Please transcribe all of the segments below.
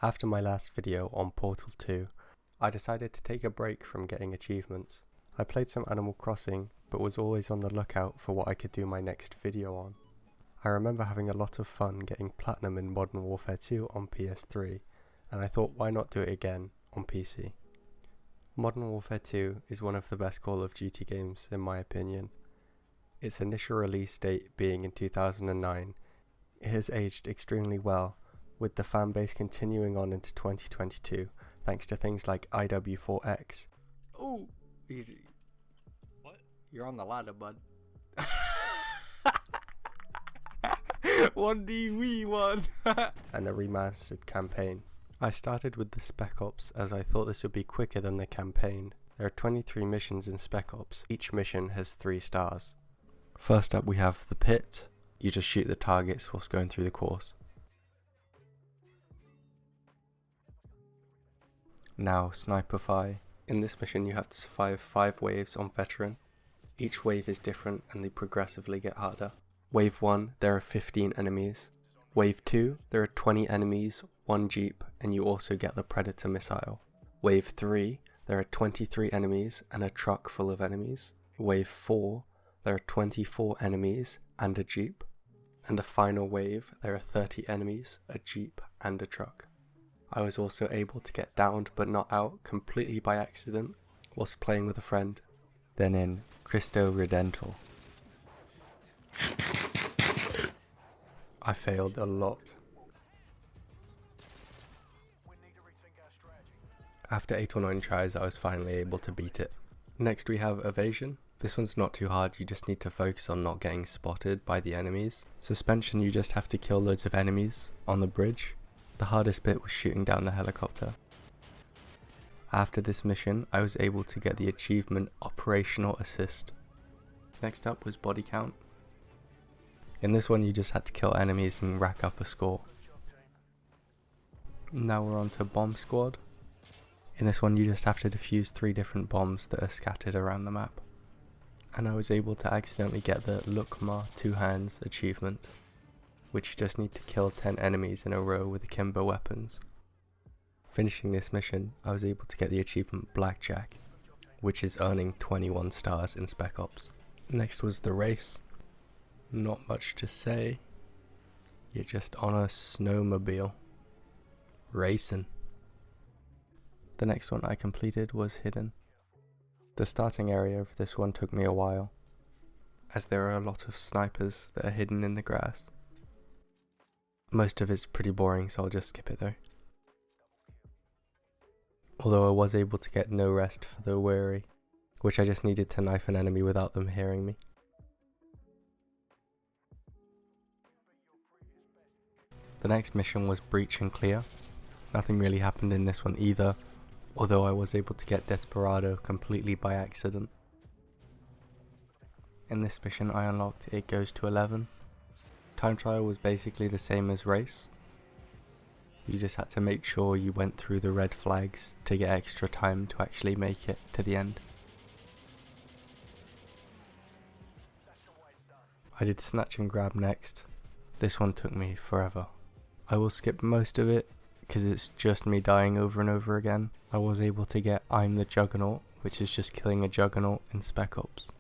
After my last video on Portal 2, I decided to take a break from getting achievements. I played some Animal Crossing, but was always on the lookout for what I could do my next video on. I remember having a lot of fun getting Platinum in Modern Warfare 2 on PS3, and I thought why not do it again on PC. Modern Warfare 2 is one of the best Call of Duty games in my opinion. Its initial release date being in 2009, it has aged extremely well, with the fanbase continuing on into 2022 thanks to things like IW4X. Ooh! What? You're on the ladder, bud. 1D1! And the remastered campaign. I started with the Spec Ops as I thought this would be quicker than the campaign. There are 23 missions in Spec Ops. Each mission has 3 stars. First up we have the Pit. You just shoot the targets whilst going through the course. Now Sniperfy. In this mission you have to survive 5 waves on Veteran. Each wave is different and they progressively get harder. Wave 1, there are 15 enemies. Wave 2, there are 20 enemies, 1 jeep, and you also get the Predator missile. Wave 3, there are 23 enemies and a truck full of enemies. Wave 4, there are 24 enemies and a jeep. And the final wave, there are 30 enemies, a jeep, and a truck. I was also able to get downed but not out completely by accident whilst playing with a friend. Then in Cristo Redentor, I failed a lot. After 8 or 9 tries I was finally able to beat it. Next we have Evasion. This one's not too hard, you just need to focus on not getting spotted by the enemies. Suspension, you just have to kill loads of enemies on the bridge. The hardest bit was shooting down the helicopter. After this mission, I was able to get the achievement Operational Assist. Next up was Body Count. In this one you just had to kill enemies and rack up a score. Now we're on to Bomb Squad. In this one you just have to defuse 3 different bombs that are scattered around the map. And I was able to accidentally get the Lukma 2 Hands achievement, which you just need to kill 10 enemies in a row with akimbo weapons. Finishing this mission, I was able to get the achievement Blackjack, which is earning 21 stars in Spec Ops. Next was the Race. Not much to say, you're just on a snowmobile, racing. The next one I completed was Hidden. The starting area of this one took me a while, as there are a lot of snipers that are hidden in the grass. Most of it's pretty boring, so I'll just skip it though. Although I was able to get no rest for the weary, which I just needed to knife an enemy without them hearing me. The next mission was Breach and Clear. Nothing really happened in this one either, although I was able to get Desperado completely by accident. In this mission I unlocked It Goes to 11. Time trial was basically the same as Race. You just had to make sure you went through the red flags to get extra time to actually make it to the end. I did Snatch and Grab next. This one took me forever. I will skip most of it because it's just me dying over and over again. I was able to get I'm the Juggernaut, which is just killing a Juggernaut in Spec Ops.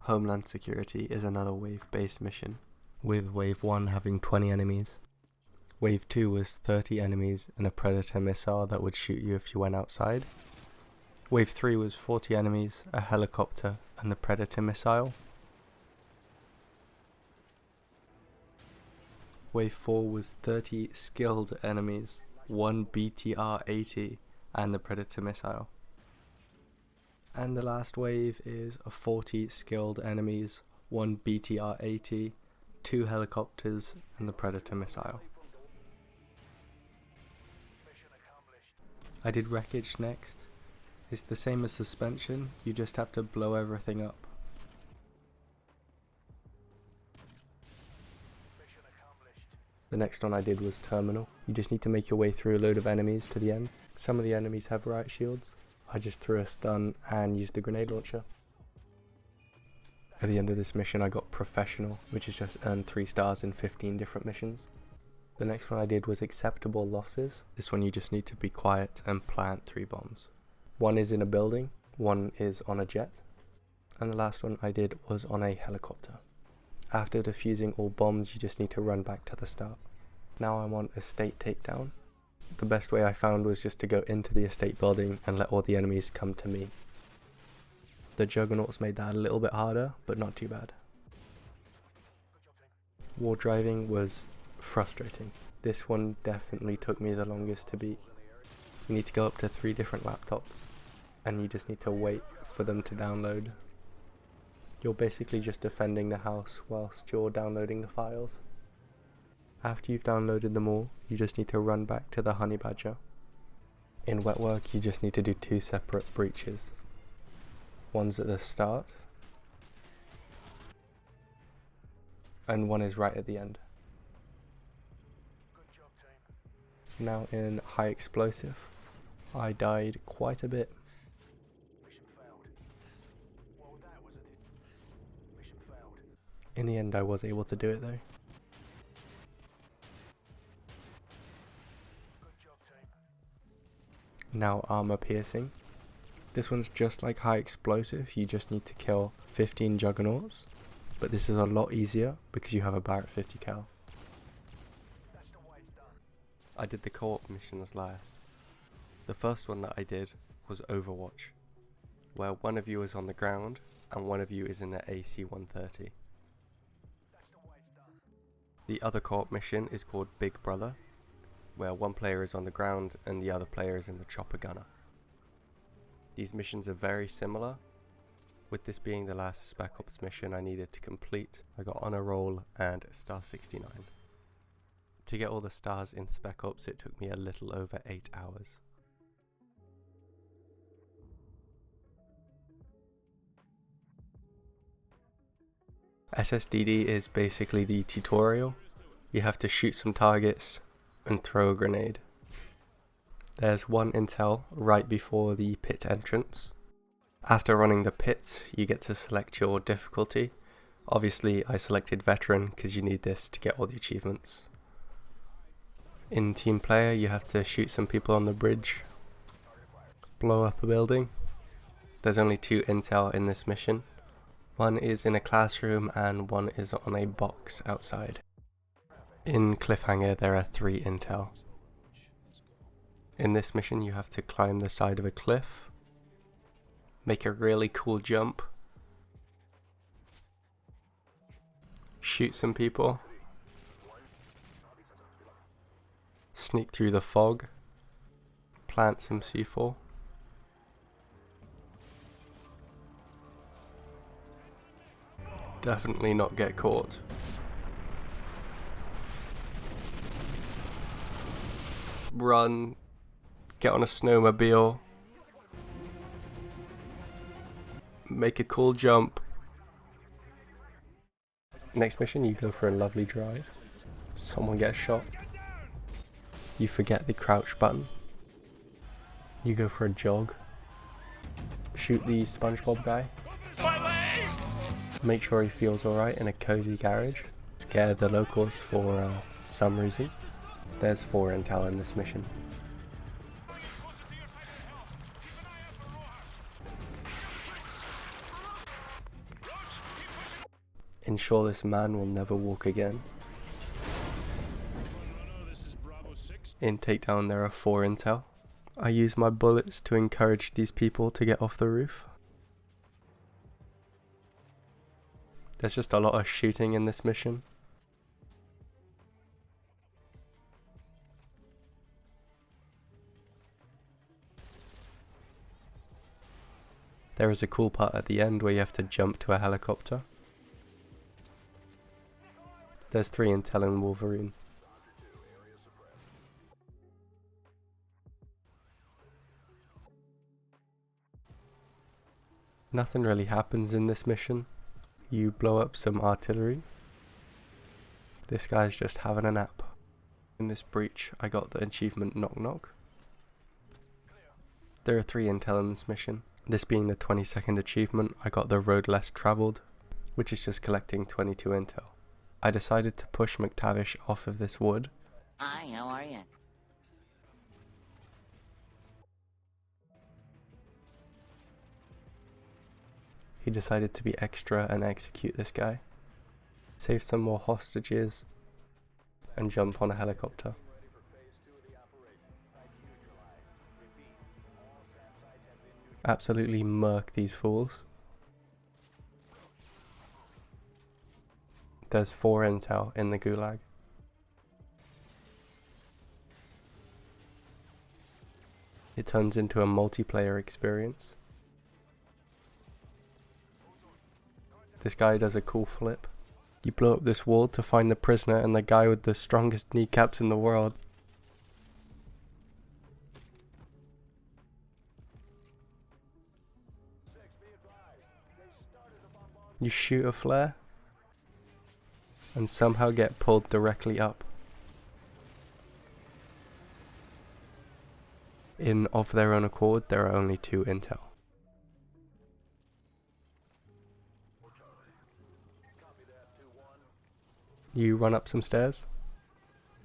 Homeland Security is another wave-based mission, with Wave 1 having 20 enemies. Wave 2 was 30 enemies and a Predator missile that would shoot you if you went outside. Wave 3 was 40 enemies, a helicopter and the Predator missile. Wave 4 was 30 skilled enemies, 1 BTR-80 and the Predator missile. And the last wave is a 40 skilled enemies, 1 BTR-80, 2 helicopters and the Predator missile. I did Wreckage next. It's the same as Suspension, you just have to blow everything up. The next one I did was Terminal. You just need to make your way through a load of enemies to the end. Some of the enemies have riot shields. I just threw a stun and used the grenade launcher. At the end of this mission I got Professional, which is just earned 3 stars in 15 different missions. The next one I did was Acceptable Losses. This one you just need to be quiet and plant 3 bombs. One is in a building, one is on a jet, and the last one I did was on a helicopter. After defusing all bombs you just need to run back to the start. Now I'm on Estate Takedown. The best way I found was just to go into the estate building and let all the enemies come to me. The Juggernauts made that a little bit harder, but not too bad. War driving was frustrating. This one definitely took me the longest to beat. You need to go up to 3 different laptops, and you just need to wait for them to download. You're basically just defending the house whilst you're downloading the files. After you've downloaded them all, you just need to run back to the Honey Badger. In wet work, you just need to do 2 separate breaches. One's at the start, and one is right at the end. Now in High Explosive, I died quite a bit. In the end I was able to do it though. Now Armor Piercing. This one's just like High Explosive, you just need to kill 15 Juggernauts, but this is a lot easier because you have a Barrett 50 cal. I did the co-op missions last. The first one that I did was Overwatch, where one of you is on the ground and one of you is in an AC-130. The other co-op mission is called Big Brother, where one player is on the ground and the other player is in the chopper gunner. These missions are very similar. With this being the last Spec Ops mission I needed to complete, I got Honor Roll and Star 69. To get all the stars in Spec Ops it took me a little over 8 hours. SSDD is basically the tutorial. You have to shoot some targets and throw a grenade. There's one intel right before the pit entrance. After running the pit, you get to select your difficulty. Obviously I selected Veteran because you need this to get all the achievements. In Team Player you have to shoot some people on the bridge, blow up a building. There's only 2 intel in this mission. One is in a classroom and one is on a box outside. In Cliffhanger there are 3 intel. In this mission you have to climb the side of a cliff, make a really cool jump, shoot some people, sneak through the fog, plant some C4. Definitely not get caught. Run, get on a snowmobile, make a cool jump. Next mission you go for a lovely drive, someone gets shot, you forget the crouch button, you go for a jog, shoot the SpongeBob guy, make sure he feels alright in a cozy garage, scare the locals for some reason. There's 4 intel in this mission. Ensure this man will never walk again. In Takedown there are 4 intel. I use my bullets to encourage these people to get off the roof. There's just a lot of shooting in this mission. There is a cool part at the end where you have to jump to a helicopter. There's 3 intel in Wolverine. Nothing really happens in this mission. You blow up some artillery. This guy's just having a nap. In this breach I got the achievement Knock Knock. There are 3 intel in this mission. This being the 22nd achievement, I got the Road Less Travelled. which is just collecting 22 intel. I decided to push McTavish off of this wood. Hi, how are you? He decided to be extra and execute this guy, save some more hostages, and jump on a helicopter. Absolutely murk these fools. There's 4 intel in the gulag. It turns into a multiplayer experience. This guy does a cool flip. You blow up this wall to find the prisoner and the guy with the strongest kneecaps in the world. You shoot a flare and somehow get pulled directly up. Of their own accord, there are only 2 intel. You run up some stairs,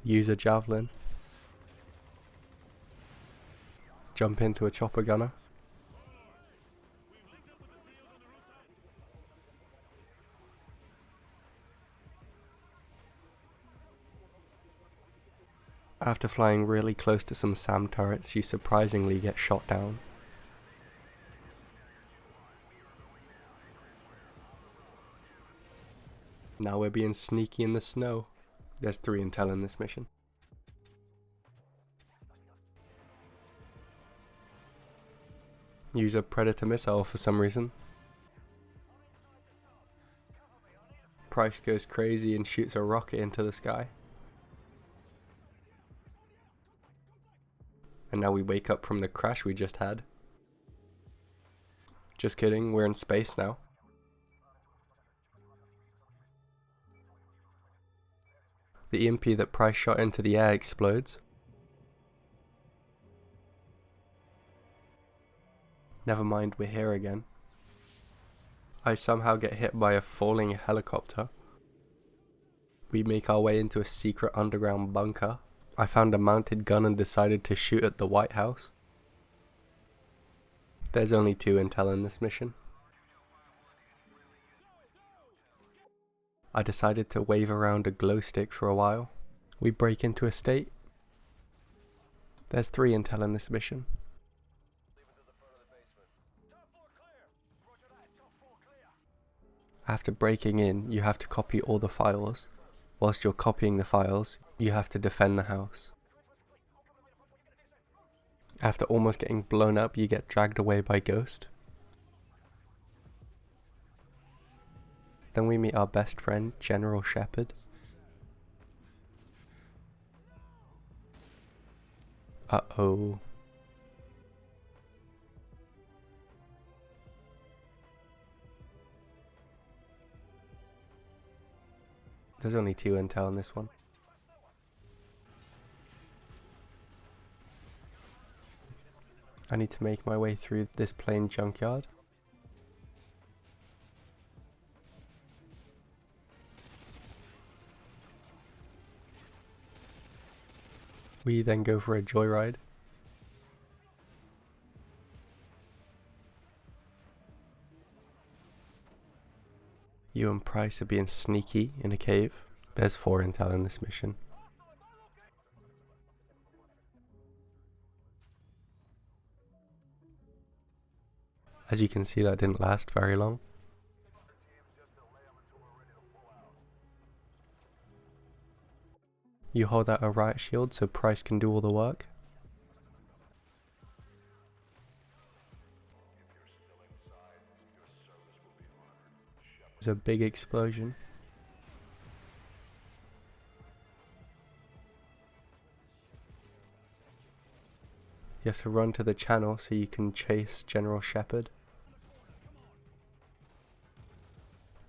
use a javelin, jump into a chopper gunner, after flying really close to some SAM turrets, you surprisingly get shot down. Now we're being sneaky in the snow. There's 3 intel in this mission. Use a Predator missile for some reason. Price goes crazy and shoots a rocket into the sky. And now we wake up from the crash we just had. Just kidding, we're in space now. The EMP that Price shot into the air explodes. Never mind, we're here again. I somehow get hit by a falling helicopter. We make our way into a secret underground bunker. I found a mounted gun and decided to shoot at the White House. There's only 2 intel in this mission. I decided to wave around a glow stick for a while. We break into a state. There's 3 intel in this mission. After breaking in, you have to copy all the files. Whilst you're copying the files, you have to defend the house. After almost getting blown up, you get dragged away by Ghost. Then we meet our best friend, General Shepard. Uh-oh. There's only 2 intel in this one. I need to make my way through this plane junkyard. We then go for a joyride. You and Price are being sneaky in a cave. There's 4 intel in this mission. As you can see, that didn't last very long. You hold out a riot shield so Price can do all the work. There's a big explosion. You have to run to the channel so you can chase General Shepard.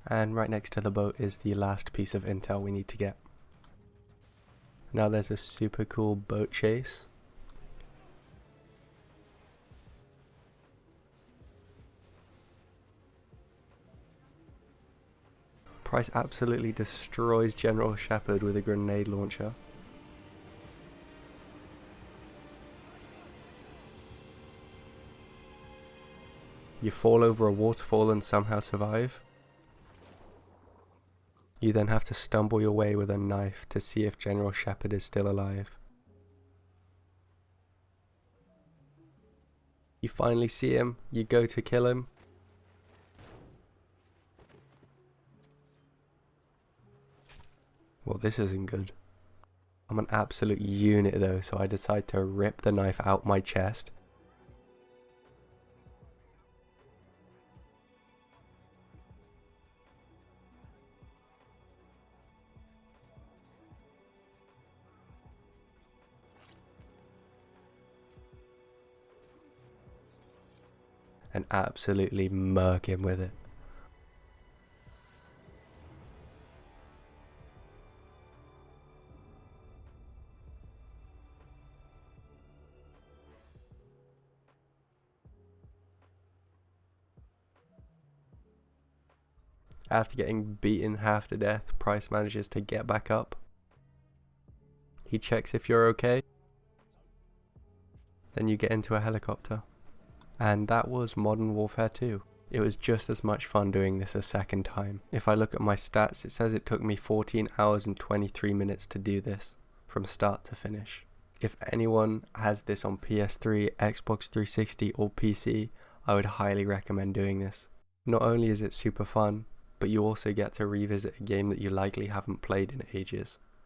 And right next to the boat is the last piece of intel we need to get. Now there's a super cool boat chase. Price absolutely destroys General Shepherd with a grenade launcher. You fall over a waterfall and somehow survive. You then have to stumble your way with a knife to see if General Shepherd is still alive. You finally see him, you go to kill him. Well, this isn't good. I'm an absolute unit though, so I decide to rip the knife out my chest. And absolutely murk him with it. After getting beaten half to death, Price manages to get back up. He checks if you're okay. Then you get into a helicopter. And that was Modern Warfare 2. It was just as much fun doing this a second time. If I look at my stats, it says it took me 14 hours and 23 minutes to do this, from start to finish. If anyone has this on PS3, Xbox 360 or PC, I would highly recommend doing this. Not only is it super fun, but you also get to revisit a game that you likely haven't played in ages.